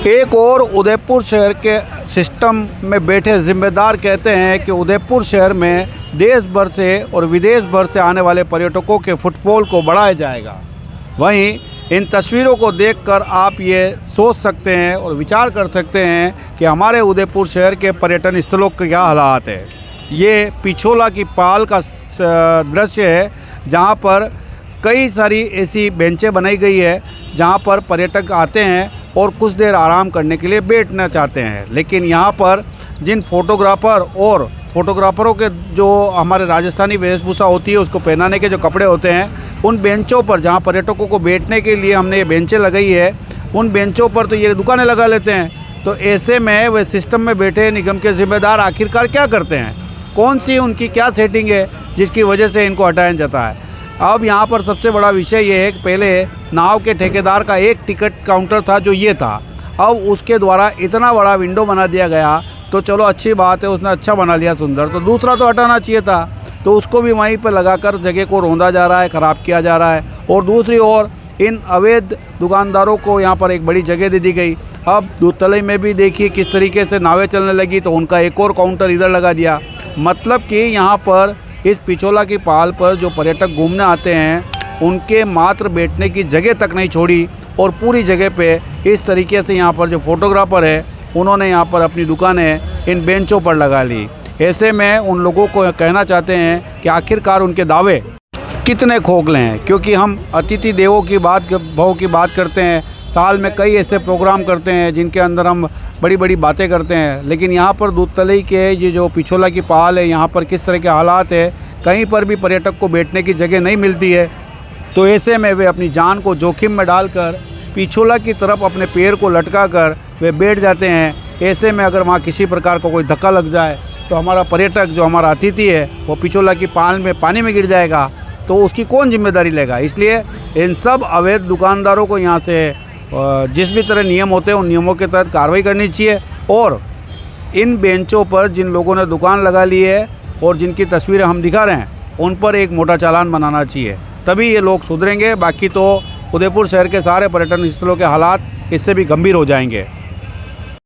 एक और उदयपुर शहर के सिस्टम में बैठे ज़िम्मेदार कहते हैं कि उदयपुर शहर में देश भर से और विदेश भर से आने वाले पर्यटकों के फुटफॉल को बढ़ाया जाएगा। वहीं इन तस्वीरों को देखकर आप ये सोच सकते हैं और विचार कर सकते हैं कि हमारे उदयपुर शहर के पर्यटन स्थलों के क्या हालात है। ये पिछोला की पाल का दृश्य है, जहाँ पर कई सारी ऐसी बेंचें बनाई गई है जहाँ पर पर्यटक आते हैं और कुछ देर आराम करने के लिए बैठना चाहते हैं। लेकिन यहाँ पर जिन फोटोग्राफरों के जो हमारे राजस्थानी वेशभूषा होती है उसको पहनाने के जो कपड़े होते हैं, उन बेंचों पर जहाँ पर्यटकों को बैठने के लिए हमने ये बेंचें लगाई है, उन बेंचों पर तो ये दुकानें लगा लेते हैं। तो ऐसे में वे सिस्टम में बैठे निगम के ज़िम्मेदार आखिरकार क्या करते हैं, कौन सी उनकी क्या सेटिंग है जिसकी वजह से इनको हटाया जाता है। अब यहाँ पर सबसे बड़ा विषय ये है कि पहले नाव के ठेकेदार का एक टिकट काउंटर था जो ये था, अब उसके द्वारा इतना बड़ा विंडो बना दिया गया। तो चलो अच्छी बात है, उसने अच्छा बना लिया सुंदर, तो दूसरा तो हटाना चाहिए था, तो उसको भी वहीं पर लगाकर जगह को रौंदा जा रहा है, ख़राब किया जा रहा है। और दूसरी ओर इन अवैध दुकानदारों को यहाँ पर एक बड़ी जगह दे दी गई। अब दूधतलई में भी देखिए किस तरीके से नावें चलने लगी, तो उनका एक और काउंटर इधर लगा दिया। मतलब कि यहाँ पर इस पिछोला की पाल पर जो पर्यटक घूमने आते हैं उनके मात्र बैठने की जगह तक नहीं छोड़ी, और पूरी जगह पे इस तरीके से यहाँ पर जो फोटोग्राफर है उन्होंने यहाँ पर अपनी दुकानें इन बेंचों पर लगा ली। ऐसे में उन लोगों को कहना चाहते हैं कि आखिरकार उनके दावे कितने खोखले हैं, क्योंकि हम अतिथि देवों की भाव की बात करते हैं, साल में कई ऐसे प्रोग्राम करते हैं जिनके अंदर हम बड़ी बड़ी बातें करते हैं। लेकिन यहाँ पर दूधतलई के ये जो पिछोला की पाल है, यहाँ पर किस तरह के हालात है, कहीं पर भी पर्यटक को बैठने की जगह नहीं मिलती है। तो ऐसे में वे अपनी जान को जोखिम में डालकर पिछोला की तरफ अपने पैर को लटका कर वे बैठ जाते हैं। ऐसे में अगर वहाँ किसी प्रकार का कोई धक्का लग जाए तो हमारा पर्यटक जो हमारा अतिथि है वो पिछोला की पाल में पानी में गिर जाएगा, तो उसकी कौन जिम्मेदारी लेगा। इसलिए इन सब अवैध दुकानदारों को यहाँ से जिस भी तरह नियम होते हैं उन नियमों के तहत कार्रवाई करनी चाहिए, और इन बेंचों पर जिन लोगों ने दुकान लगा ली है और जिनकी तस्वीरें हम दिखा रहे हैं उन पर एक मोटा चालान बनाना चाहिए, तभी ये लोग सुधरेंगे। बाकी तो उदयपुर शहर के सारे पर्यटन स्थलों के हालात इससे भी गंभीर हो जाएंगे।